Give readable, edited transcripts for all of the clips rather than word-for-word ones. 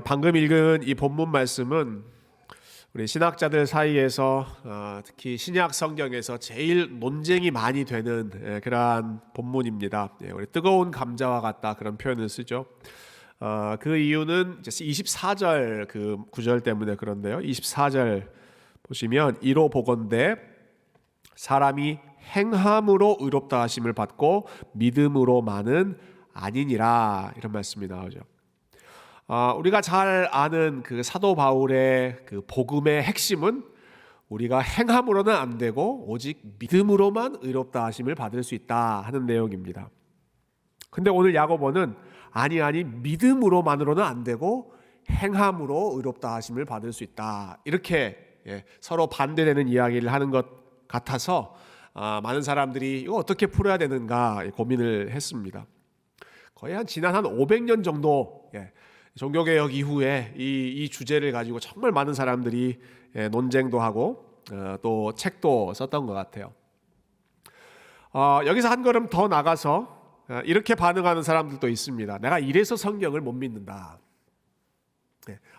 방금 읽은 이 본문 말씀은 우리 신학자들 사이에서 특히 신약 성경에서 제일 논쟁이 많이 되는 그러한 본문입니다. 우리 뜨거운 감자와 같다 그런 표현을 쓰죠. 그 이유는 24절 그 구절 때문에 그런데요. 24절 보시면 이로 보건대 사람이 행함으로 의롭다 하심을 받고 믿음으로만은 아니니라 이런 말씀이 나오죠. 우리가 잘 아는 그 사도 바울의 그 복음의 핵심은 우리가 행함으로는 안 되고 오직 믿음으로만 의롭다 하심을 받을 수 있다 하는 내용입니다. 근데 오늘 야고보는 아니 믿음으로만으로는 안 되고 행함으로 의롭다 하심을 받을 수 있다 이렇게 서로 반대되는 이야기를 하는 것 같아서 많은 사람들이 이거 어떻게 풀어야 되는가 고민을 했습니다. 거의 지난 500년 정도 종교개혁 이후에 이 주제를 가지고 정말 많은 사람들이 논쟁도 하고 또 책도 썼던 것 같아요. 여기서 한 걸음 더 나가서 이렇게 반응하는 사람들도 있습니다. 내가 이래서 성경을 못 믿는다.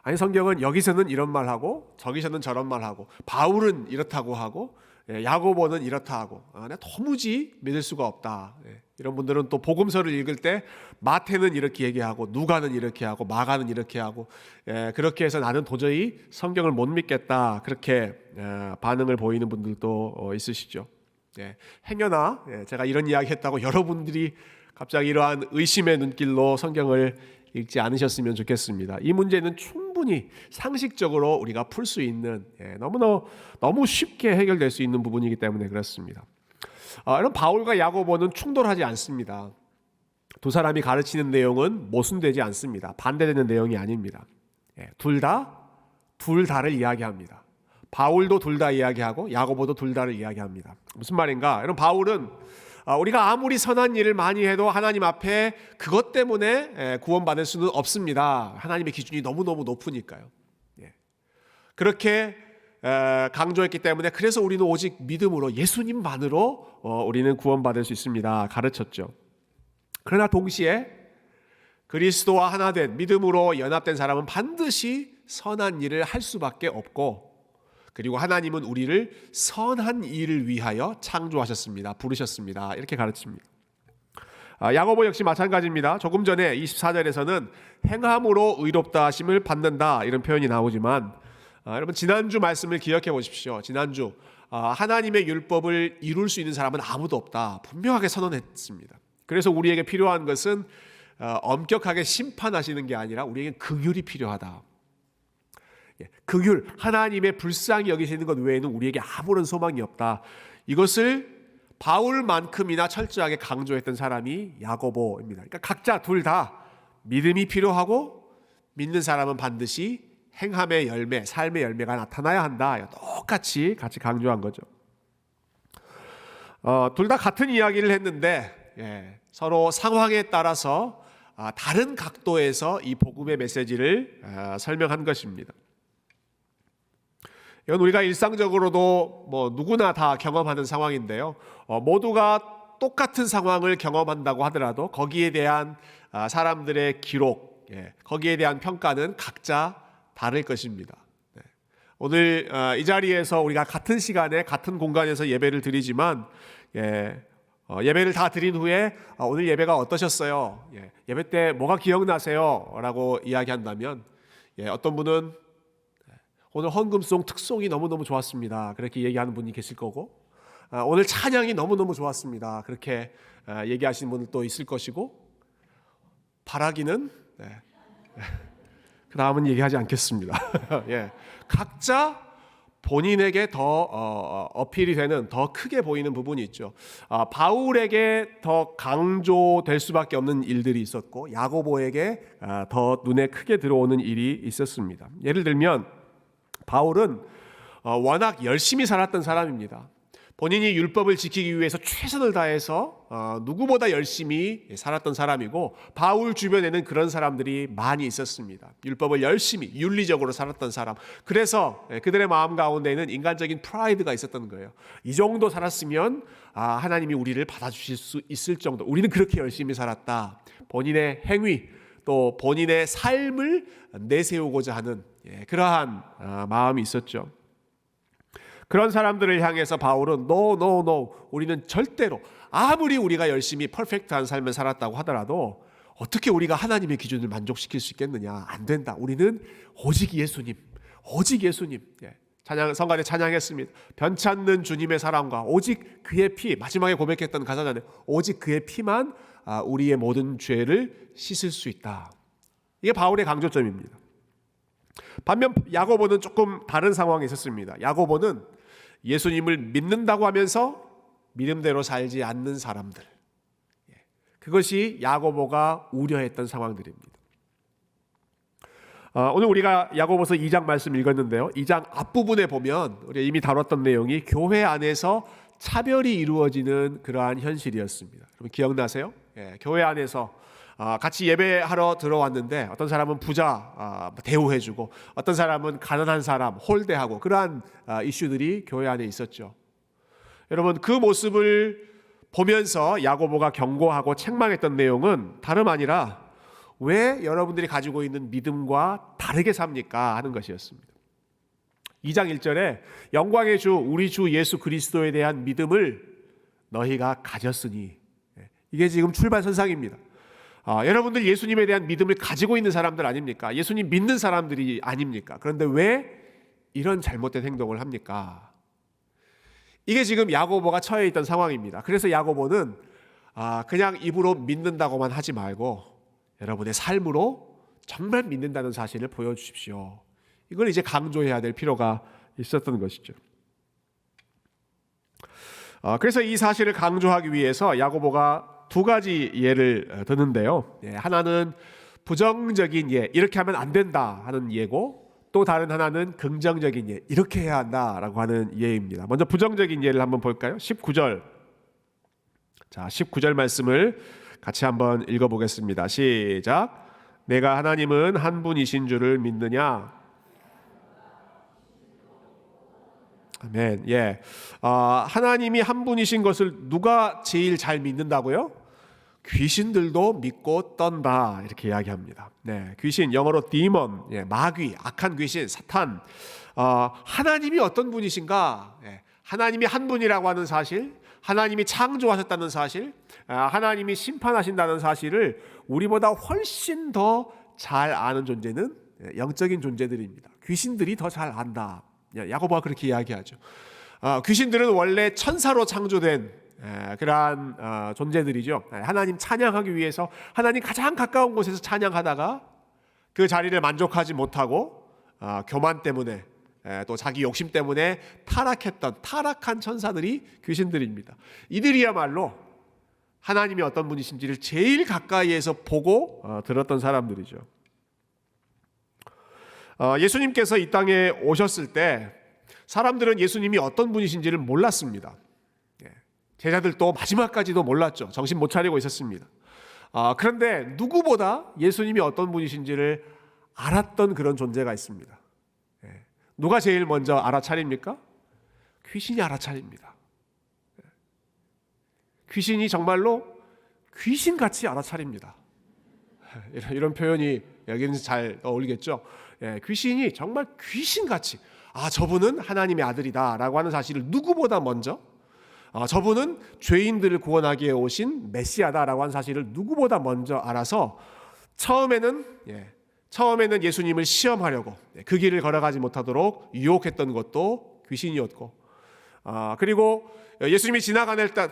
아니 성경은 여기서는 이런 말하고 저기서는 저런 말하고 바울은 이렇다고 하고 야고보는 이렇다 하고 내가 도무지 믿을 수가 없다. 이런 분들은 또 복음서를 읽을 때 마태는 이렇게 얘기하고 누가는 이렇게 하고 마가는 이렇게 하고 그렇게 해서 나는 도저히 성경을 못 믿겠다 그렇게 반응을 보이는 분들도 있으시죠. 행여나 제가 이런 이야기 했다고 여러분들이 갑자기 이러한 의심의 눈길로 성경을 읽지 않으셨으면 좋겠습니다. 이 문제는 충분히 상식적으로 우리가 풀 수 있는 너무 쉽게 해결될 수 있는 부분이기 때문에 그렇습니다. 이런 바울과 야고보는 충돌하지 않습니다. 두 사람이 가르치는 내용은 모순되지 않습니다. 반대되는 내용이 아닙니다. 둘 다를 이야기합니다. 바울도 둘 다 이야기하고 야고보도 둘 다를 이야기합니다. 무슨 말인가? 이런 바울은 우리가 아무리 선한 일을 많이 해도 하나님 앞에 그것 때문에 구원받을 수는 없습니다. 하나님의 기준이 너무너무 높으니까요. 그렇게 강조했기 때문에 그래서 우리는 오직 믿음으로 예수님만으로 우리는 구원받을 수 있습니다. 가르쳤죠. 그러나 동시에 그리스도와 하나 된 믿음으로 연합된 사람은 반드시 선한 일을 할 수밖에 없고 그리고 하나님은 우리를 선한 일을 위하여 창조하셨습니다. 부르셨습니다. 이렇게 가르칩니다. 야고보 역시 마찬가지입니다. 조금 전에 24절에서는 행함으로 의롭다 하심을 받는다 이런 표현이 나오지만 여러분 지난주 말씀을 기억해 보십시오. 지난주 하나님의 율법을 이룰 수 있는 사람은 아무도 없다. 분명하게 선언했습니다. 그래서 우리에게 필요한 것은 엄격하게 심판하시는 게 아니라 우리에게 긍휼이 필요하다. 긍휼, 하나님의 불쌍히 여기시는 것 외에는 우리에게 아무런 소망이 없다. 이것을 바울만큼이나 철저하게 강조했던 사람이 야고보입니다. 그러니까 각자 둘 다 믿음이 필요하고 믿는 사람은 반드시 행함의 열매, 삶의 열매가 나타나야 한다. 똑같이 같이 강조한 거죠. 둘 다 같은 이야기를 했는데 서로 상황에 따라서 다른 각도에서 이 복음의 메시지를 설명한 것입니다. 이건 우리가 일상적으로도 누구나 다 경험하는 상황인데요. 모두가 똑같은 상황을 경험한다고 하더라도 거기에 대한 사람들의 기록, 거기에 대한 평가는 각자 다를 것입니다. 오늘 이 자리에서 우리가 같은 시간에 같은 공간에서 예배를 드리지만 예배를 다 드린 후에 오늘 예배가 어떠셨어요? 예배 때 뭐가 기억나세요? 라고 이야기한다면 어떤 분은 오늘 헌금송 특송이 너무너무 좋았습니다. 그렇게 얘기하는 분이 계실 거고 오늘 찬양이 너무너무 좋았습니다. 그렇게 얘기하시는 분도 있을 것이고 바라기는 그 다음은 얘기하지 않겠습니다. 각자 본인에게 더 어필이 되는 더 크게 보이는 부분이 있죠. 바울에게 더 강조될 수밖에 없는 일들이 있었고 야고보에게 더 눈에 크게 들어오는 일이 있었습니다. 예를 들면 바울은 워낙 열심히 살았던 사람입니다. 본인이 율법을 지키기 위해서 최선을 다해서 누구보다 열심히 살았던 사람이고 바울 주변에는 그런 사람들이 많이 있었습니다. 율법을 열심히 윤리적으로 살았던 사람. 그래서 그들의 마음 가운데는 인간적인 프라이드가 있었던 거예요. 이 정도 살았으면 하나님이 우리를 받아주실 수 있을 정도. 우리는 그렇게 열심히 살았다. 본인의 행위 또 본인의 삶을 내세우고자 하는 그러한 마음이 있었죠. 그런 사람들을 향해서 바울은 No, 우리는 절대로 아무리 우리가 열심히 퍼펙트한 삶을 살았다고 하더라도 어떻게 우리가 하나님의 기준을 만족시킬 수 있겠느냐. 안 된다. 우리는 오직 예수님. 성가대 찬양했습니다. 변치 않는 주님의 사랑과 오직 그의 피, 마지막에 고백했던 가사잖아요. 오직 그의 피만 우리의 모든 죄를 씻을 수 있다. 이게 바울의 강조점입니다. 반면 야고보는 조금 다른 상황에 있었습니다. 야고보는 예수님을 믿는다고 하면서 믿음대로 살지 않는 사람들, 그것이 야고보가 우려했던 상황들입니다. 오늘 우리가 야고보서 2장 말씀 읽었는데요, 2장 앞부분에 보면 우리가 이미 다뤘던 내용이 교회 안에서 차별이 이루어지는 그러한 현실이었습니다. 여러분 기억나세요? 교회 안에서 같이 예배하러 들어왔는데 어떤 사람은 부자 대우해주고 어떤 사람은 가난한 사람 홀대하고 그러한 이슈들이 교회 안에 있었죠. 여러분 그 모습을 보면서 야고보가 경고하고 책망했던 내용은 다름 아니라 왜 여러분들이 가지고 있는 믿음과 다르게 삽니까? 하는 것이었습니다. 2장 1절에 영광의 주 우리 주 예수 그리스도에 대한 믿음을 너희가 가졌으니, 이게 지금 출발선상입니다. 여러분들 예수님에 대한 믿음을 가지고 있는 사람들 아닙니까? 예수님 믿는 사람들이 아닙니까? 그런데 왜 이런 잘못된 행동을 합니까? 이게 지금 야고보가 처해 있던 상황입니다. 그래서 야고보는 그냥 입으로 믿는다고만 하지 말고 여러분의 삶으로 정말 믿는다는 사실을 보여주십시오. 이걸 이제 강조해야 될 필요가 있었던 것이죠. 그래서 이 사실을 강조하기 위해서 야고보가 두 가지 예를 드는데요. 하나는 부정적인 예, 이렇게 하면 안 된다 하는 예고, 또 다른 하나는 긍정적인 예, 이렇게 해야 한다라고 하는 예입니다. 먼저 부정적인 예를 한번 볼까요? 19절. 자, 19절 말씀을 같이 한번 읽어보겠습니다. 시작. 내가 하나님은 한 분이신 줄을 믿느냐? 아멘. 하나님이 한 분이신 것을 누가 제일 잘 믿는다고요? 귀신들도 믿고 떤다, 이렇게 이야기합니다. 귀신, 영어로 demon, 마귀, 악한 귀신, 사탄. 하나님이 어떤 분이신가? 하나님이 한 분이라고 하는 사실, 하나님이 창조하셨다는 사실, 하나님이 심판하신다는 사실을 우리보다 훨씬 더 잘 아는 존재는 영적인 존재들입니다. 귀신들이 더 잘 안다. 야고보가 그렇게 이야기하죠. 귀신들은 원래 천사로 창조된 그러한 존재들이죠. 하나님 찬양하기 위해서 하나님 가장 가까운 곳에서 찬양하다가 그 자리를 만족하지 못하고 교만 때문에 또 자기 욕심 때문에 타락한 천사들이 귀신들입니다. 이들이야말로 하나님이 어떤 분이신지를 제일 가까이에서 보고 들었던 사람들이죠. 예수님께서 이 땅에 오셨을 때 사람들은 예수님이 어떤 분이신지를 몰랐습니다. 제자들도 마지막까지도 몰랐죠. 정신 못 차리고 있었습니다. 그런데 누구보다 예수님이 어떤 분이신지를 알았던 그런 존재가 있습니다. 누가 제일 먼저 알아차립니까? 귀신이 알아차립니다. 귀신이 정말로 귀신같이 알아차립니다. 이런 표현이 여기는 잘 어울리겠죠. 귀신이 정말 귀신같이 저분은 하나님의 아들이다 라고 하는 사실을 누구보다 먼저, 저분은 죄인들을 구원하기 위해 오신 메시아다라고 하는 사실을 누구보다 먼저 알아서 처음에는 예수님을 시험하려고 그 길을 걸어가지 못하도록 유혹했던 것도 귀신이었고, 그리고 예수님이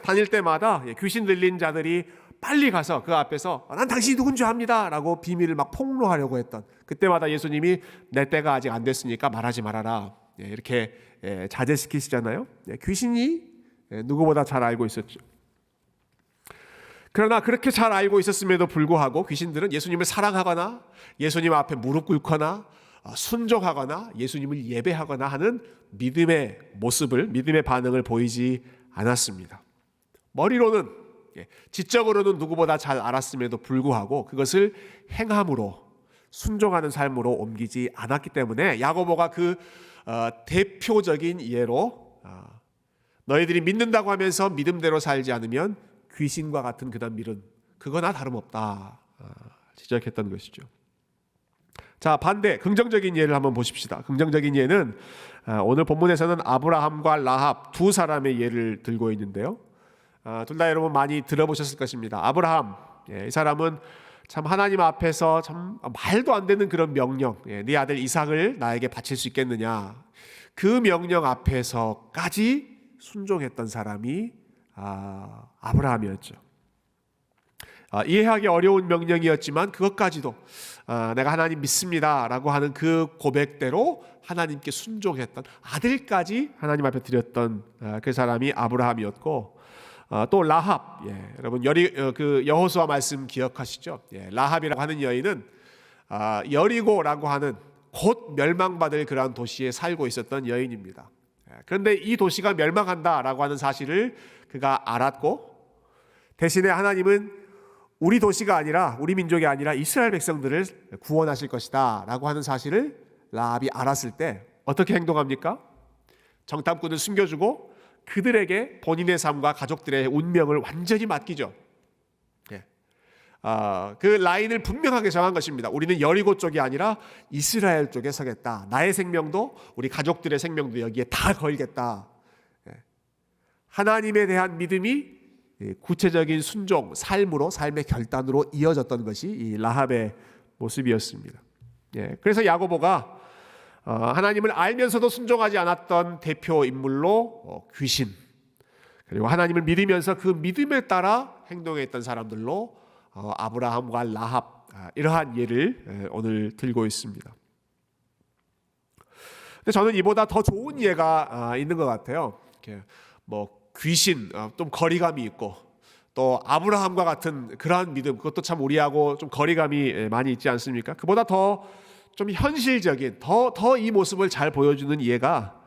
다닐 때마다 귀신 들린 자들이 빨리 가서 그 앞에서 난 당신이 누군지 압니다 라고 비밀을 막 폭로하려고 했던, 그때마다 예수님이 내 때가 아직 안 됐으니까 말하지 말아라 이렇게 자제시키시잖아요. 귀신이 누구보다 잘 알고 있었죠. 그러나 그렇게 잘 알고 있었음에도 불구하고 귀신들은 예수님을 사랑하거나 예수님 앞에 무릎 꿇거나 순종하거나 예수님을 예배하거나 하는 믿음의 모습을, 믿음의 반응을 보이지 않았습니다. 머리로는, 지적으로는 누구보다 잘 알았음에도 불구하고 그것을 행함으로, 순종하는 삶으로 옮기지 않았기 때문에 야고보가 그 대표적인 예로 너희들이 믿는다고 하면서 믿음대로 살지 않으면 귀신과 같은 그런 밀은 그거나 다름없다. 지적했던 것이죠. 자, 반대 긍정적인 예를 한번 보십시다. 긍정적인 예는 오늘 본문에서는 아브라함과 라합 두 사람의 예를 들고 있는데요. 둘 다 여러분 많이 들어보셨을 것입니다. 아브라함, 이 사람은 참 하나님 앞에서 참 말도 안 되는 그런 명령, 네 아들 이삭을 나에게 바칠 수 있겠느냐, 그 명령 앞에서까지 순종했던 사람이 아브라함이었죠. 이해하기 어려운 명령이었지만 그것까지도 내가 하나님 믿습니다 라고 하는 그 고백대로 하나님께 순종했던, 아들까지 하나님 앞에 드렸던 그 사람이 아브라함이었고, 또 라합, 여러분 그 여호수아 말씀 기억하시죠? 라합이라고 하는 여인은 여리고라고 하는 곧 멸망받을 그러한 도시에 살고 있었던 여인입니다. 그런데 이 도시가 멸망한다라고 하는 사실을 그가 알았고, 대신에 하나님은 우리 도시가 아니라, 우리 민족이 아니라 이스라엘 백성들을 구원하실 것이다 라고 하는 사실을 라합이 알았을 때 어떻게 행동합니까? 정탐꾼을 숨겨주고 그들에게 본인의 삶과 가족들의 운명을 완전히 맡기죠. 그 라인을 분명하게 정한 것입니다. 우리는 여리고 쪽이 아니라 이스라엘 쪽에 서겠다. 나의 생명도 우리 가족들의 생명도 여기에 다 걸겠다. 하나님에 대한 믿음이 구체적인 순종, 삶으로, 삶의 결단으로 이어졌던 것이 이 라합의 모습이었습니다. 그래서 야고보가 하나님을 알면서도 순종하지 않았던 대표 인물로 귀신, 그리고 하나님을 믿으면서 그 믿음에 따라 행동했던 사람들로 아브라함과 라합, 이러한 예를 오늘 들고 있습니다. 근데 저는 이보다 더 좋은 예가 있는 것 같아요. 귀신, 좀 거리감이 있고, 또 아브라함과 같은 그러한 믿음, 그것도 참 우리하고 좀 거리감이 많이 있지 않습니까? 그보다 더 좀 현실적인, 더 이 모습을 잘 보여주는 예가,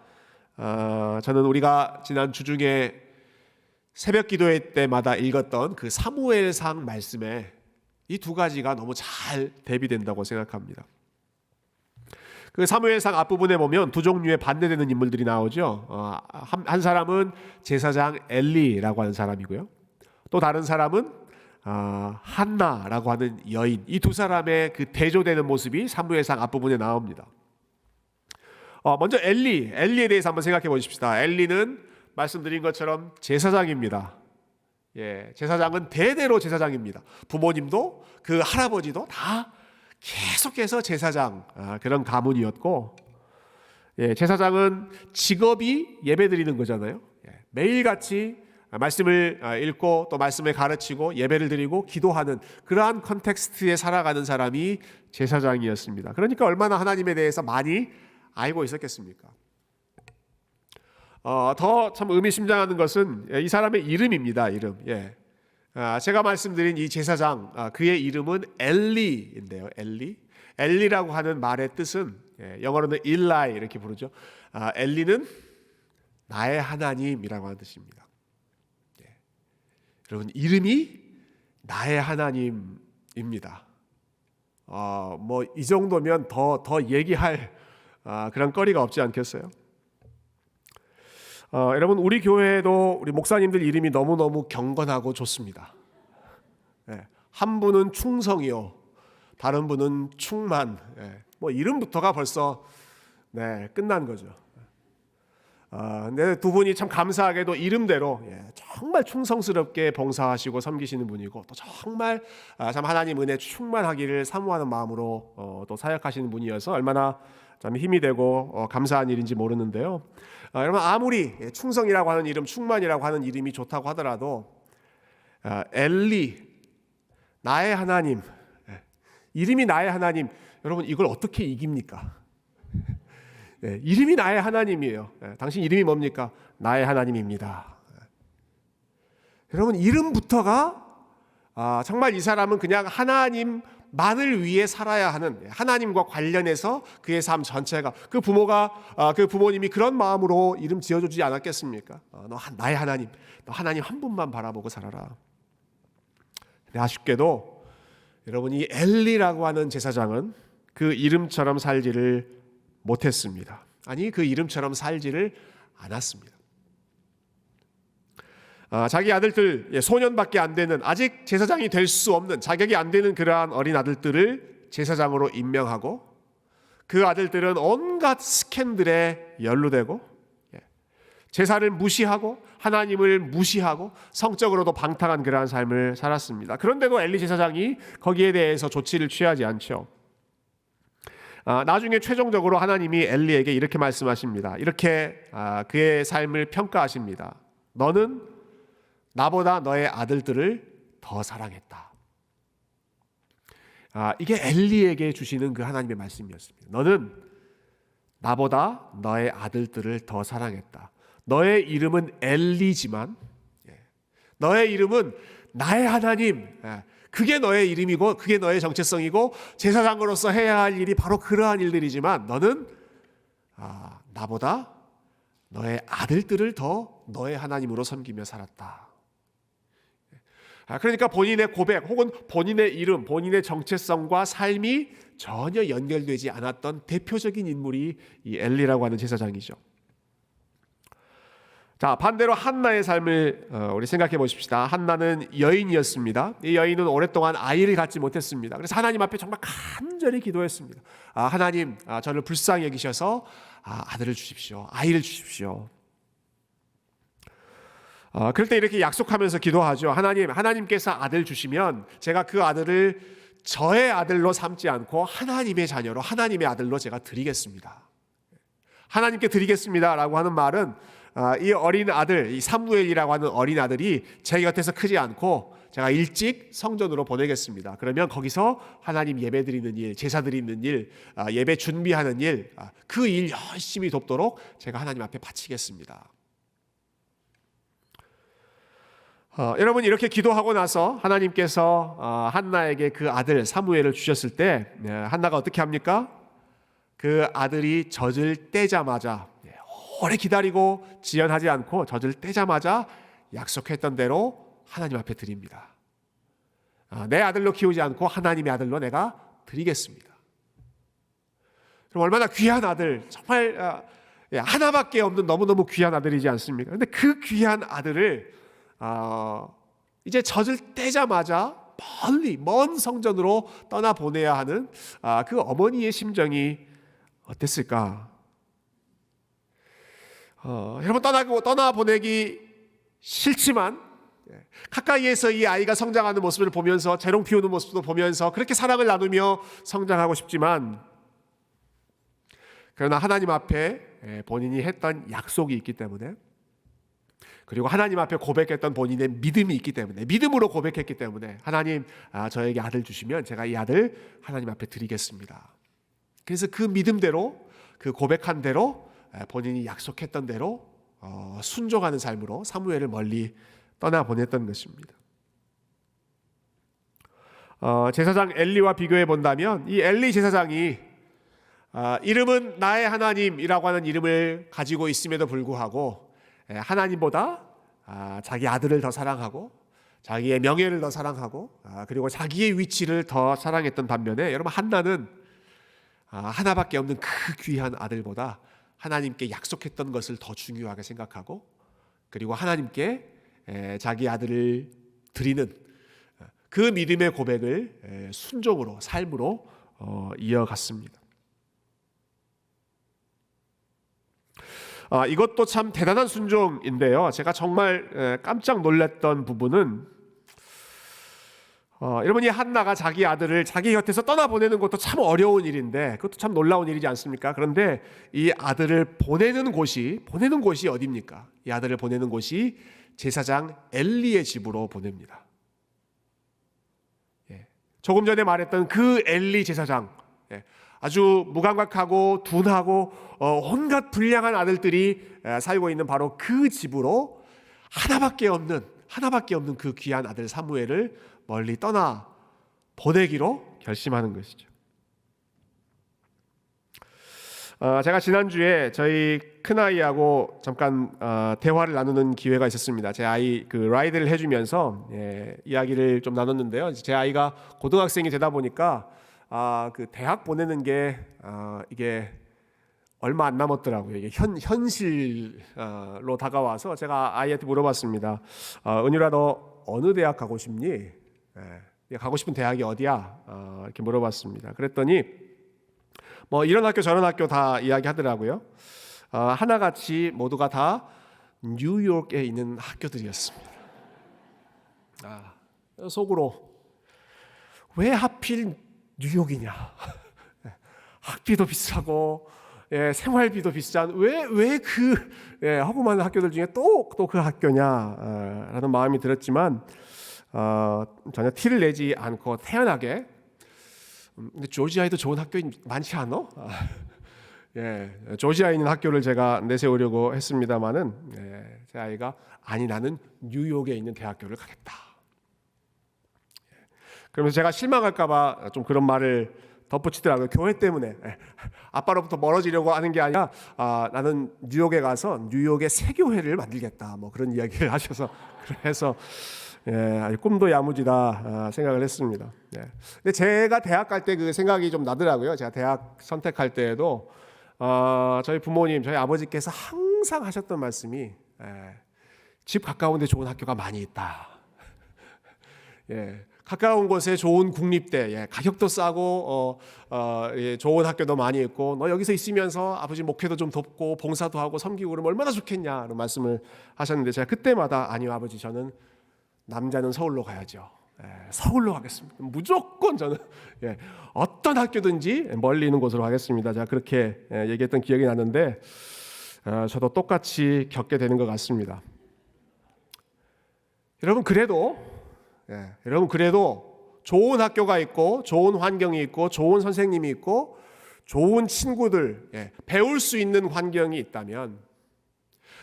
저는 우리가 지난 주중에 새벽 기도회 때마다 읽었던 그 사무엘상 말씀에 이 두 가지가 너무 잘 대비된다고 생각합니다. 그 사무엘상 앞부분에 보면 두 종류의 반대되는 인물들이 나오죠. 한 사람은 제사장 엘리라고 하는 사람이고요. 또 다른 사람은 한나라고 하는 여인. 이 두 사람의 그 대조되는 모습이 사무엘상 앞부분에 나옵니다. 먼저 엘리에 대해서 한번 생각해 보십시다. 엘리는 말씀드린 것처럼 제사장입니다. 제사장은 대대로 제사장입니다. 부모님도 그 할아버지도 다 계속해서 제사장, 그런 가문이었고, 제사장은 직업이 예배드리는 거잖아요. 매일같이 말씀을 읽고 또 말씀을 가르치고 예배를 드리고 기도하는 그러한 컨텍스트에 살아가는 사람이 제사장이었습니다. 그러니까 얼마나 하나님에 대해서 많이 알고 있었겠습니까? 더 참 의미심장한 것은 이 사람의 이름입니다. 이름. 제가 말씀드린 이 제사장, 그의 이름은 엘리인데요. 엘리라고 하는 말의 뜻은 영어로는 일라이 이렇게 부르죠. 엘리는 나의 하나님이라고 하는 뜻입니다. 여러분, 이름이 나의 하나님입니다. 이 정도면 더 얘기할 그런 거리가 없지 않겠어요? 여러분, 우리 교회에도 우리 목사님들 이름이 너무너무 경건하고 좋습니다. 한 분은 충성이요, 다른 분은 충만. 이름부터가 벌써 끝난 거죠. 근데 두 분이 참 감사하게도 이름대로 정말 충성스럽게 봉사하시고 섬기시는 분이고, 또 정말 참 하나님 은혜 충만하기를 사모하는 마음으로 또 사역하시는 분이어서 얼마나 참 힘이 되고 감사한 일인지 모르는데요. 여러분, 아무리 충성이라고 하는 이름, 충만이라고 하는 이름이 좋다고 하더라도 엘리, 나의 하나님, 이름이 나의 하나님, 여러분 이걸 어떻게 이깁니까? 이름이 나의 하나님이에요. 당신 이름이 뭡니까? 나의 하나님입니다. 여러분, 이름부터가 정말 이 사람은 그냥 하나님만을 위해 살아야 하는, 하나님과 관련해서 그의 삶 전체가, 그 부모님이 그런 마음으로 이름 지어주지 않았겠습니까? 너 나의 하나님, 너 하나님 한 분만 바라보고 살아라. 근데 아쉽게도 여러분, 이 엘리라고 하는 제사장은 그 이름처럼 살지를 못했습니다. 아니, 그 이름처럼 살지를 않았습니다. 자기 아들들, 소년밖에 안 되는, 아직 제사장이 될 수 없는, 자격이 안 되는 그러한 어린 아들들을 제사장으로 임명하고, 그 아들들은 온갖 스캔들에 연루되고 제사를 무시하고 하나님을 무시하고 성적으로도 방탕한 그러한 삶을 살았습니다. 그런데도 엘리 제사장이 거기에 대해서 조치를 취하지 않죠. 나중에 최종적으로 하나님이 엘리에게 이렇게 말씀하십니다. 이렇게 그의 삶을 평가하십니다. 너는 나보다 너의 아들들을 더 사랑했다. 이게 엘리에게 주시는 그 하나님의 말씀이었습니다. 너는 나보다 너의 아들들을 더 사랑했다. 너의 이름은 엘리지만 너의 이름은 나의 하나님, 그게 너의 이름이고 그게 너의 정체성이고 제사장으로서 해야 할 일이 바로 그러한 일들이지만 너는 나보다 너의 아들들을 더 너의 하나님으로 섬기며 살았다. 그러니까 본인의 고백 혹은 본인의 이름, 본인의 정체성과 삶이 전혀 연결되지 않았던 대표적인 인물이 이 엘리라고 하는 제사장이죠. 자, 반대로 한나의 삶을 우리 생각해 보십시다. 한나는 여인이었습니다. 이 여인은 오랫동안 아이를 갖지 못했습니다. 그래서 하나님 앞에 정말 간절히 기도했습니다. 하나님, 저를 불쌍히 여기셔서 아들을 주십시오. 아이를 주십시오. 그럴 때 이렇게 약속하면서 기도하죠. 하나님께서 아들 주시면 제가 그 아들을 저의 아들로 삼지 않고 하나님의 자녀로, 하나님의 아들로 제가 드리겠습니다. 하나님께 드리겠습니다라고 하는 말은 이 어린 아들, 이 사무엘이라고 하는 어린 아들이 제 곁에서 크지 않고 제가 일찍 성전으로 보내겠습니다. 그러면 거기서 하나님 예배 드리는 일, 제사 드리는 일, 예배 준비하는 일, 그 일 열심히 돕도록 제가 하나님 앞에 바치겠습니다. 여러분, 이렇게 기도하고 나서 하나님께서 한나에게 그 아들 사무엘을 주셨을 때 한나가 어떻게 합니까? 그 아들이 젖을 떼자마자, 오래 기다리고 지연하지 않고 젖을 떼자마자 약속했던 대로 하나님 앞에 드립니다. 내 아들로 키우지 않고 하나님의 아들로 내가 드리겠습니다. 얼마나 귀한 아들, 정말 하나밖에 없는 너무너무 귀한 아들이지 않습니까? 그런데 그 귀한 아들을 이제 젖을 떼자마자 멀리 먼 성전으로 떠나보내야 하는 그 어머니의 심정이 어땠을까? 여러분, 떠나보내기 싫지만 가까이에서 이 아이가 성장하는 모습을 보면서, 재롱 피우는 모습도 보면서 그렇게 사랑을 나누며 성장하고 싶지만, 그러나 하나님 앞에 본인이 했던 약속이 있기 때문에, 그리고 하나님 앞에 고백했던 본인의 믿음이 있기 때문에, 믿음으로 고백했기 때문에 하나님, 저에게 아들 주시면 제가 이 아들 하나님 앞에 드리겠습니다. 그래서 그 믿음대로, 그 고백한 대로, 본인이 약속했던 대로 순종하는 삶으로 사무엘을 멀리 떠나보냈던 것입니다. 제사장 엘리와 비교해 본다면 이 엘리 제사장이 이름은 나의 하나님이라고 하는 이름을 가지고 있음에도 불구하고 하나님보다 자기 아들을 더 사랑하고 자기의 명예를 더 사랑하고 그리고 자기의 위치를 더 사랑했던 반면에, 여러분, 한나는 하나밖에 없는 그 귀한 아들보다 하나님께 약속했던 것을 더 중요하게 생각하고, 그리고 하나님께 자기 아들을 드리는 그 믿음의 고백을 순종으로, 삶으로 이어갔습니다. 이것도 참 대단한 순종인데요. 제가 정말 깜짝 놀랐던 부분은 여러분이 한나가 자기 아들을 자기 곁에서 떠나보내는 것도 참 어려운 일인데, 그것도 참 놀라운 일이지 않습니까? 그런데 이 아들을 보내는 곳이 어디입니까? 이 아들을 보내는 곳이 제사장 엘리의 집으로 보냅니다. 조금 전에 말했던 그 엘리 제사장, 아주 무감각하고 둔하고 온갖 불량한 아들들이 살고 있는 바로 그 집으로 하나밖에 없는 그 귀한 아들 사무엘을 멀리 떠나 보내기로 결심하는 것이죠. 제가 지난주에 저희 큰아이하고 잠깐 대화를 나누는 기회가 있었습니다. 제 아이 그 라이드를 해주면서 이야기를 좀 나눴는데요. 제 아이가 고등학생이 되다 보니까 그 대학 보내는 게 이게 얼마 안 남았더라고요. 이게 현실로 다가와서 제가 아이한테 물어봤습니다. 은유라, 너 어느 대학 가고 싶니? 가고 싶은 대학이 어디야? 이렇게 물어봤습니다. 그랬더니 뭐 이런 학교 저런 학교 다 이야기하더라고요. 하나같이 모두가 다 뉴욕에 있는 학교들이었습니다. 속으로 왜 하필 뉴욕이냐? 학비도 비싸고 생활비도 비싼 왜 그 허구만 학교들 중에 또 그 학교냐라는 마음이 들었지만 전혀 티를 내지 않고 태연하게 근데 조지아에도 좋은 학교 많지 않아? 조지아에 있는 학교를 제가 내세우려고 했습니다마는 제 아이가 아니 나는 뉴욕에 있는 대학교를 가겠다. 그러면서 제가 실망할까봐 좀 그런 말을 덧붙이더라고요. 교회 때문에 아빠로부터 멀어지려고 하는 게 아니라 나는 뉴욕에 가서 뉴욕의 새 교회를 만들겠다. 뭐 그런 이야기를 하셔서 그래서 꿈도 야무지다 생각을 했습니다. 근데 제가 대학 갈 때 그 생각이 좀 나더라고요. 제가 대학 선택할 때에도 저희 부모님, 저희 아버지께서 항상 하셨던 말씀이 집 가까운 데 좋은 학교가 많이 있다. 가까운 곳에 좋은 국립대, 가격도 싸고 좋은 학교도 많이 있고 너 여기서 있으면서 아버지 목회도 좀 돕고 봉사도 하고 섬기고 그러면 얼마나 좋겠냐 라는 말씀을 하셨는데 제가 그때마다 아니요 아버지 저는 남자는 서울로 가야죠. 서울로 가겠습니다. 무조건 저는 어떤 학교든지 멀리 있는 곳으로 가겠습니다. 제가 그렇게 얘기했던 기억이 나는데 저도 똑같이 겪게 되는 것 같습니다. 여러분 그래도 좋은 학교가 있고 좋은 환경이 있고 좋은 선생님이 있고 좋은 친구들 배울 수 있는 환경이 있다면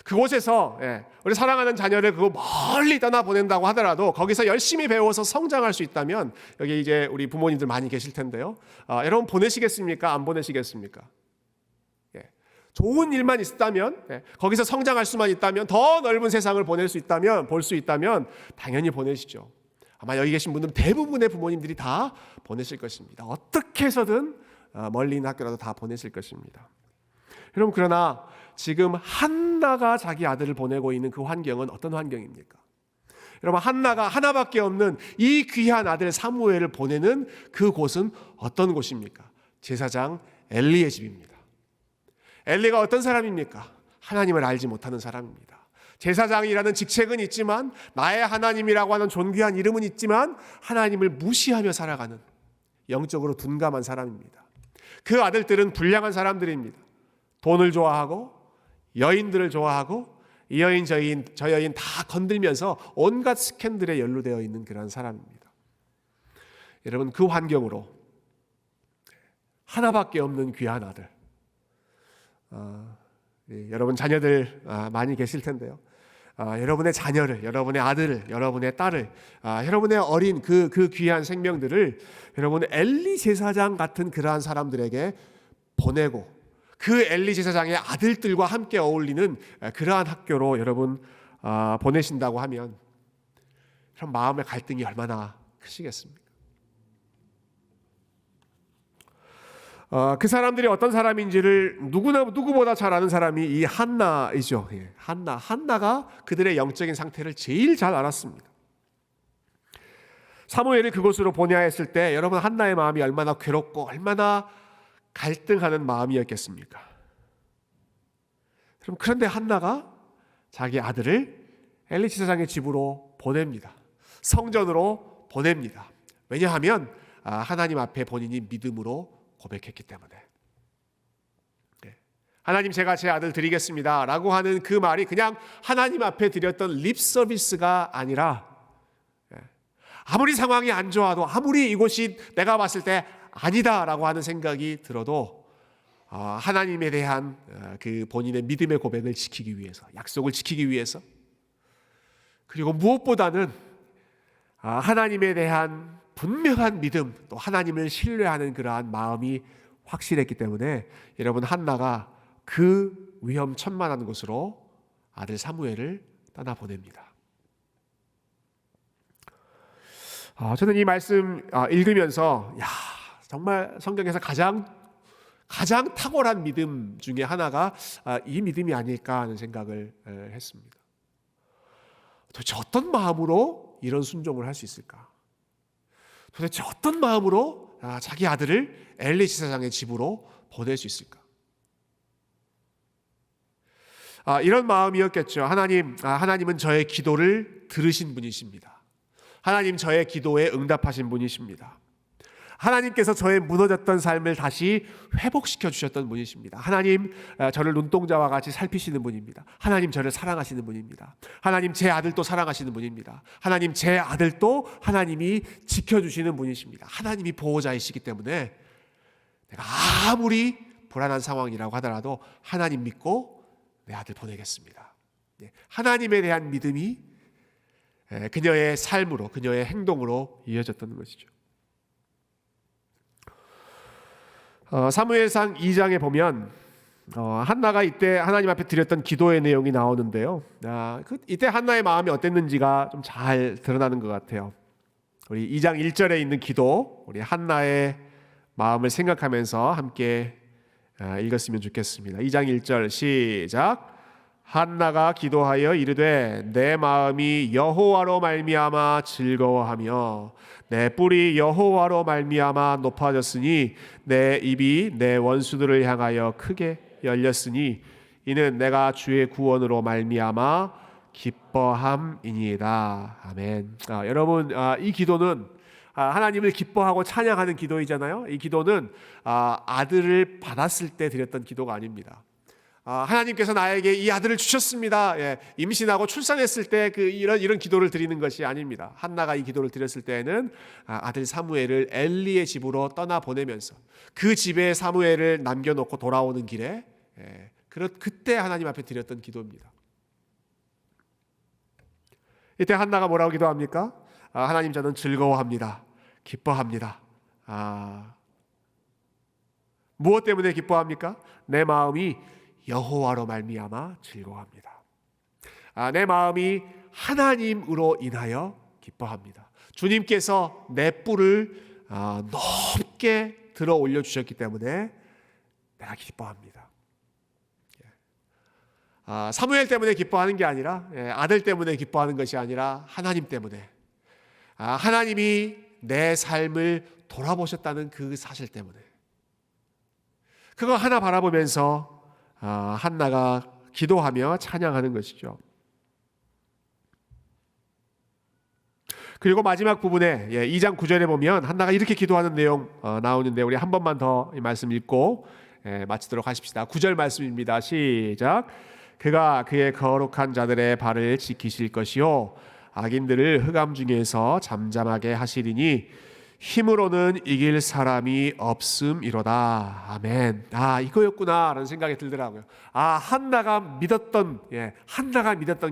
그곳에서 우리 사랑하는 자녀를 그거 멀리 떠나 보낸다고 하더라도 거기서 열심히 배워서 성장할 수 있다면 여기 이제 우리 부모님들 많이 계실 텐데요. 여러분 보내시겠습니까? 안 보내시겠습니까? 좋은 일만 있다면 거기서 성장할 수만 있다면 더 넓은 세상을 보낼 수 있다면 볼 수 있다면 당연히 보내시죠. 아마 여기 계신 분들은 대부분의 부모님들이 다 보내실 것입니다. 어떻게 해서든 멀리 있는 학교라도 다 보내실 것입니다. 여러분 그러나 지금 한나가 자기 아들을 보내고 있는 그 환경은 어떤 환경입니까? 여러분 한나가 하나밖에 없는 이 귀한 아들 사무엘을 보내는 그 곳은 어떤 곳입니까? 제사장 엘리의 집입니다. 엘리가 어떤 사람입니까? 하나님을 알지 못하는 사람입니다. 제사장이라는 직책은 있지만 나의 하나님이라고 하는 존귀한 이름은 있지만 하나님을 무시하며 살아가는 영적으로 둔감한 사람입니다. 그 아들들은 불량한 사람들입니다. 돈을 좋아하고 여인들을 좋아하고 이 여인 저 여인 다 건들면서 온갖 스캔들에 연루되어 있는 그런 사람입니다. 여러분 그 환경으로 하나밖에 없는 귀한 아들 여러분 자녀들 많이 계실 텐데요. 여러분의 자녀를, 여러분의 아들을, 여러분의 딸을, 여러분의 어린 그 귀한 생명들을 여러분 엘리 제사장 같은 그러한 사람들에게 보내고 그 엘리 제사장의 아들들과 함께 어울리는 그러한 학교로 여러분 보내신다고 하면 그럼 마음의 갈등이 얼마나 크시겠습니까? 그 사람들이 어떤 사람인지를 누구보다 잘 아는 사람이 이 한나이죠. 한나가 그들의 영적인 상태를 제일 잘 알았습니다. 사무엘을 그곳으로 보내야 했을 때 여러분 한나의 마음이 얼마나 괴롭고 얼마나 갈등하는 마음이었겠습니까? 그런데 한나가 자기 아들을 엘리 제사장의 집으로 보냅니다. 성전으로 보냅니다. 왜냐하면 하나님 앞에 본인이 믿음으로 고백했기 때문에. 하나님 제가 제 아들 드리겠습니다 라고 하는 그 말이 그냥 하나님 앞에 드렸던 립 서비스가 아니라 아무리 상황이 안 좋아도 아무리 이곳이 내가 봤을 때 아니다 라고 하는 생각이 들어도 하나님에 대한 그 본인의 믿음의 고백을 지키기 위해서 약속을 지키기 위해서 그리고 무엇보다는 하나님에 대한 분명한 믿음 또 하나님을 신뢰하는 그러한 마음이 확실했기 때문에 여러분 한나가 그 위험천만한 곳으로 아들 사무엘을 떠나보냅니다. 저는 이 말씀 읽으면서 정말 성경에서 가장 가장 탁월한 믿음 중에 하나가 이 믿음이 아닐까 하는 생각을 했습니다. 도대체 어떤 마음으로 이런 순종을 할 수 있을까? 도대체 어떤 마음으로 자기 아들을 엘리 제사장의 집으로 보낼 수 있을까? 이런 마음이었겠죠. 하나님은 저의 기도를 들으신 분이십니다. 하나님 저의 기도에 응답하신 분이십니다. 하나님께서 저의 무너졌던 삶을 다시 회복시켜 주셨던 분이십니다. 하나님 저를 눈동자와 같이 살피시는 분입니다. 하나님 저를 사랑하시는 분입니다. 하나님 제 아들도 사랑하시는 분입니다. 하나님 제 아들도 하나님이 지켜주시는 분이십니다. 하나님이 보호자이시기 때문에 내가 아무리 불안한 상황이라고 하더라도 하나님 믿고 내 아들 보내겠습니다. 하나님에 대한 믿음이 그녀의 삶으로, 그녀의 행동으로 이어졌던 것이죠. 사무엘상 2장에 보면 한나가 이때 하나님 앞에 드렸던 기도의 내용이 나오는데요. 이때 한나의 마음이 어땠는지가 좀 잘 드러나는 것 같아요. 우리 2장 1절에 있는 기도, 우리 한나의 마음을 생각하면서 함께 읽었으면 좋겠습니다. 2장 1절 시작. 한나가 기도하여 이르되 내 마음이 여호와로 말미암아 즐거워하며 내 뿔이 여호와로 말미암아 높아졌으니 내 입이 내 원수들을 향하여 크게 열렸으니 이는 내가 주의 구원으로 말미암아 기뻐함이니이다. 아멘. 여러분, 이 기도는 하나님을 기뻐하고 찬양하는 기도이잖아요. 이 기도는 아들을 받았을 때 드렸던 기도가 아닙니다. 하나님께서 나에게 이 아들을 주셨습니다. 임신하고 출산했을 때 이런 기도를 드리는 것이 아닙니다. 한나가 이 기도를 드렸을 때에는 아들 사무엘을 엘리의 집으로 떠나 보내면서 그 집에 사무엘을 남겨놓고 돌아오는 길에 그때 하나님 앞에 드렸던 기도입니다. 이때 한나가 뭐라고 기도합니까? 하나님 저는 즐거워합니다. 기뻐합니다. 무엇 때문에 기뻐합니까? 내 마음이 여호와로 말미암아 즐거워합니다. 내 마음이 하나님으로 인하여 기뻐합니다. 주님께서 내 뿔을 높게 들어 올려 주셨기 때문에 내가 기뻐합니다. 사무엘 때문에 기뻐하는 게 아니라 아들 때문에 기뻐하는 것이 아니라 하나님 때문에 하나님이 내 삶을 돌아보셨다는 그 사실 때문에 그거 하나 바라보면서 한나가 기도하며 찬양하는 것이죠. 그리고 마지막 부분에 2장 9절에 보면 한나가 이렇게 기도하는 내용 나오는데 우리 한 번만 더 이 말씀 읽고 마치도록 하십시다. 9절 말씀입니다. 시작. 그가 그의 거룩한 자들의 발을 지키실 것이요 악인들을 흑암 중에서 잠잠하게 하시리니 힘으로는 이길 사람이 없음이로다. 아멘. 이거였구나라는 생각이 들더라고요. 한나가 믿었던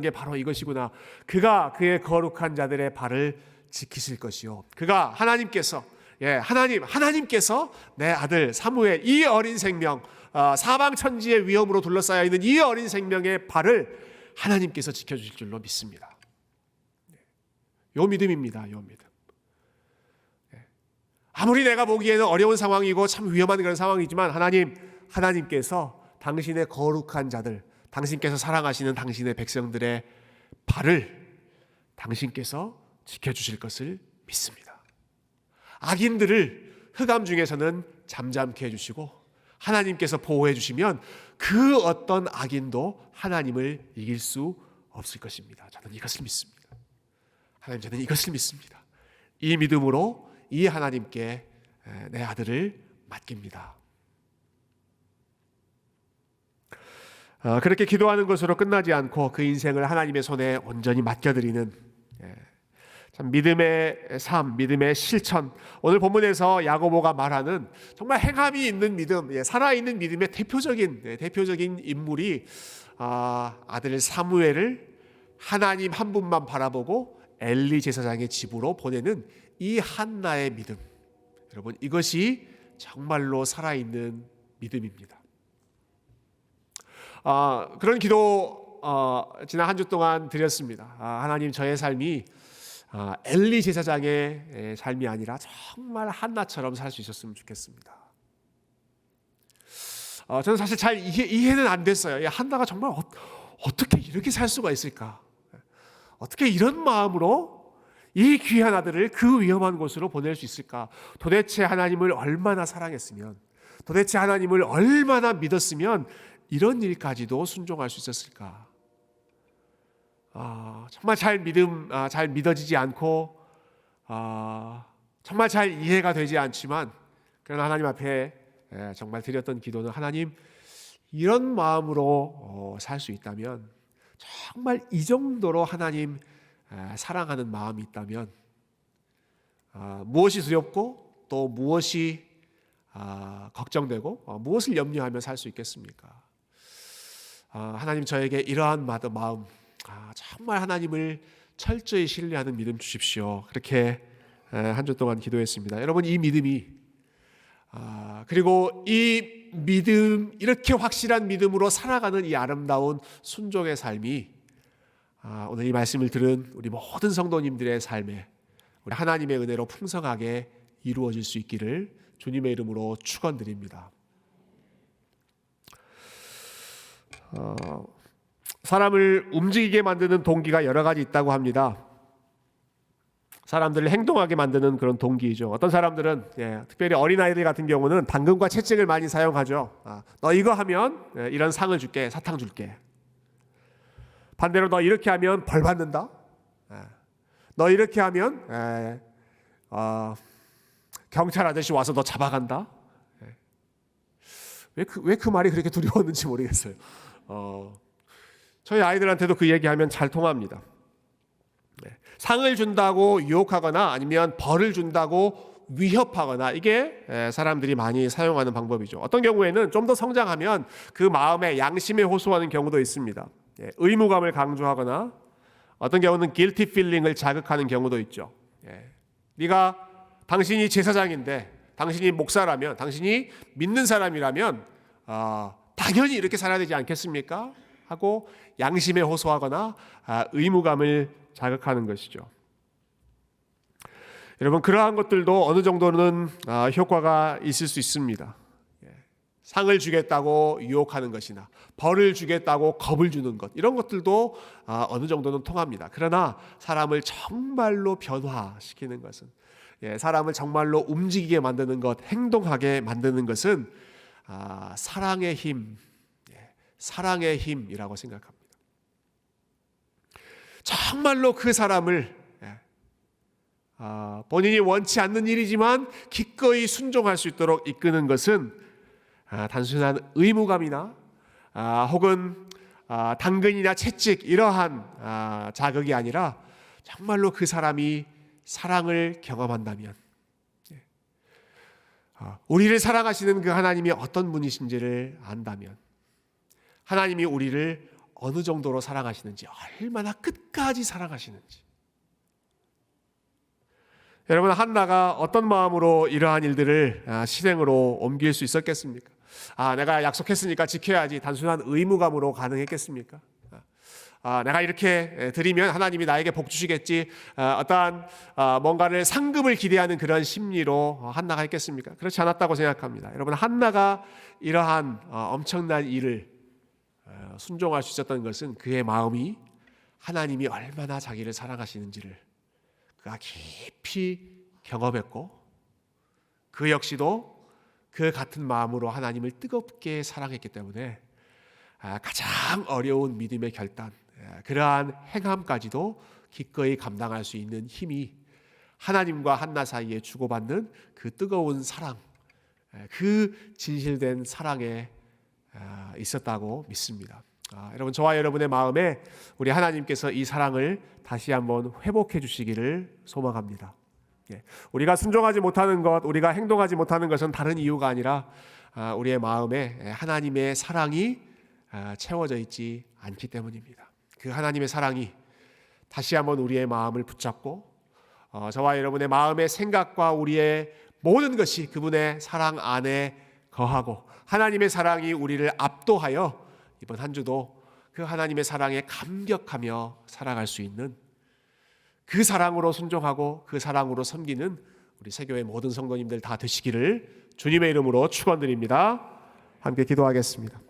게 바로 이것이구나. 그가 그의 거룩한 자들의 발을 지키실 것이요. 그가 하나님께서 내 아들 사무엘 이 어린 생명 사방 천지의 위험으로 둘러싸여 있는 이 어린 생명의 발을 하나님께서 지켜주실 줄로 믿습니다. 요 믿음입니다. 요 믿음. 아무리 내가 보기에는 어려운 상황이고 참 위험한 그런 상황이지만 하나님께서 당신의 거룩한 자들, 당신께서 사랑하시는 당신의 백성들의 발을 당신께서 지켜주실 것을 믿습니다. 악인들을 흑암 중에서는 잠잠케 해주시고 하나님께서 보호해 주시면 그 어떤 악인도 하나님을 이길 수 없을 것입니다. 저는 이것을 믿습니다. 하나님, 저는 이것을 믿습니다. 이 믿음으로 이 하나님께 내 아들을 맡깁니다. 그렇게 기도하는 것으로 끝나지 않고 그 인생을 하나님의 손에 온전히 맡겨드리는 참 믿음의 삶, 믿음의 실천. 오늘 본문에서 야고보가 말하는 정말 행함이 있는 믿음, 살아있는 믿음의 대표적인 인물이 아들 사무엘을 하나님 한 분만 바라보고 엘리 제사장의 집으로 보내는 이 한나의 믿음. 여러분, 이것이 정말로 살아있는 믿음입니다. 그런 기도 지난 한 주 동안 드렸습니다. 하나님, 저의 삶이 엘리 제사장의 삶이 아니라 정말 한나처럼 살 수 있었으면 좋겠습니다. 저는 사실 잘 이해는 안 됐어요. 한나가 정말 어떻게 이렇게 살 수가 있을까? 어떻게 이런 마음으로 이 귀한 아들을 그 위험한 곳으로 보낼 수 있을까? 도대체 하나님을 얼마나 사랑했으면, 도대체 하나님을 얼마나 믿었으면 이런 일까지도 순종할 수 있었을까? 정말 잘 믿어지지 않고 정말 잘 이해가 되지 않지만, 그러나 하나님 앞에 정말 드렸던 기도는, 하나님, 이런 마음으로 살 수 있다면, 정말 이 정도로 하나님 사랑하는 마음이 있다면, 무엇이 두렵고 또 무엇이 걱정되고 무엇을 염려하며 살 수 있겠습니까? 하나님, 저에게 이러한 마음, 정말 하나님을 철저히 신뢰하는 믿음 주십시오. 그렇게 한 주 동안 기도했습니다. 여러분, 이 믿음이 그리고 이 믿음, 이렇게 확실한 믿음으로 살아가는 이 아름다운 순종의 삶이 오늘 이 말씀을 들은 우리 모든 성도님들의 삶에 우리 하나님의 은혜로 풍성하게 이루어질 수 있기를 주님의 이름으로 축원드립니다. 사람을 움직이게 만드는 동기가 여러 가지 있다고 합니다. 사람들을 행동하게 만드는 그런 동기이죠. 어떤 사람들은 특별히 어린아이들 같은 경우는 당근과 채찍을 많이 사용하죠. 너 이거 하면 이런 상을 줄게, 사탕 줄게. 반대로 너 이렇게 하면 벌 받는다. 너 이렇게 하면 경찰 아저씨 와서 너 잡아간다. 왜 그 말이 그렇게 두려웠는지 모르겠어요. 저희 아이들한테도 그 얘기하면 잘 통합니다. 상을 준다고 유혹하거나 아니면 벌을 준다고 위협하거나, 이게 사람들이 많이 사용하는 방법이죠. 어떤 경우에는 좀 더 성장하면 그 마음에 양심에 호소하는 경우도 있습니다. 의무감을 강조하거나, 어떤 경우는 guilty feeling을 자극하는 경우도 있죠. 당신이 제사장인데, 당신이 목사라면, 당신이 믿는 사람이라면 당연히 이렇게 살아야 되지 않겠습니까? 하고 양심에 호소하거나 의무감을 자극하는 것이죠. 여러분, 그러한 것들도 어느 정도는 효과가 있을 수 있습니다. 상을 주겠다고 유혹하는 것이나 벌을 주겠다고 겁을 주는 것, 이런 것들도 어느 정도는 통합니다. 그러나 사람을 정말로 변화시키는 것은, 사람을 정말로 움직이게 만드는 것, 행동하게 만드는 것은 사랑의 힘, 사랑의 힘이라고 생각합니다. 정말로 그 사람을 본인이 원치 않는 일이지만 기꺼이 순종할 수 있도록 이끄는 것은 단순한 의무감이나 혹은 당근이나 채찍, 이러한 자극이 아니라 정말로 그 사람이 사랑을 경험한다면, 우리를 사랑하시는 그 하나님이 어떤 분이신지를 안다면, 하나님이 우리를 어느 정도로 사랑하시는지, 얼마나 끝까지 사랑하시는지. 여러분, 한나가 어떤 마음으로 이러한 일들을 실행으로 옮길 수 있었겠습니까? 내가 약속했으니까 지켜야지, 단순한 의무감으로 가능했겠습니까? 내가 이렇게 드리면 하나님이 나에게 복 주시겠지, 어떠한 뭔가를 상급을 기대하는 그런 심리로 한나가 했겠습니까? 그렇지 않았다고 생각합니다. 여러분, 한나가 이러한 엄청난 일을 순종할 수 있었던 것은 그의 마음이 하나님이 얼마나 자기를 사랑하시는지를 그가 깊이 경험했고, 그 역시도 그 같은 마음으로 하나님을 뜨겁게 사랑했기 때문에 가장 어려운 믿음의 결단, 그러한 행함까지도 기꺼이 감당할 수 있는 힘이 하나님과 한나 사이에 주고받는 그 뜨거운 사랑, 그 진실된 사랑에 있었다고 믿습니다. 여러분, 저와 여러분의 마음에 우리 하나님께서 이 사랑을 다시 한번 회복해 주시기를 소망합니다. 우리가 순종하지 못하는 것, 우리가 행동하지 못하는 것은 다른 이유가 아니라 우리의 마음에 하나님의 사랑이 채워져 있지 않기 때문입니다. 그 하나님의 사랑이 다시 한번 우리의 마음을 붙잡고 저와 여러분의 마음의 생각과 우리의 모든 것이 그분의 사랑 안에 거하고, 하나님의 사랑이 우리를 압도하여 이번 한 주도 그 하나님의 사랑에 감격하며 살아갈 수 있는, 그 사랑으로 순종하고 그 사랑으로 섬기는 우리 세교회 모든 성도님들 다 되시기를 주님의 이름으로 축원드립니다. 함께 기도하겠습니다.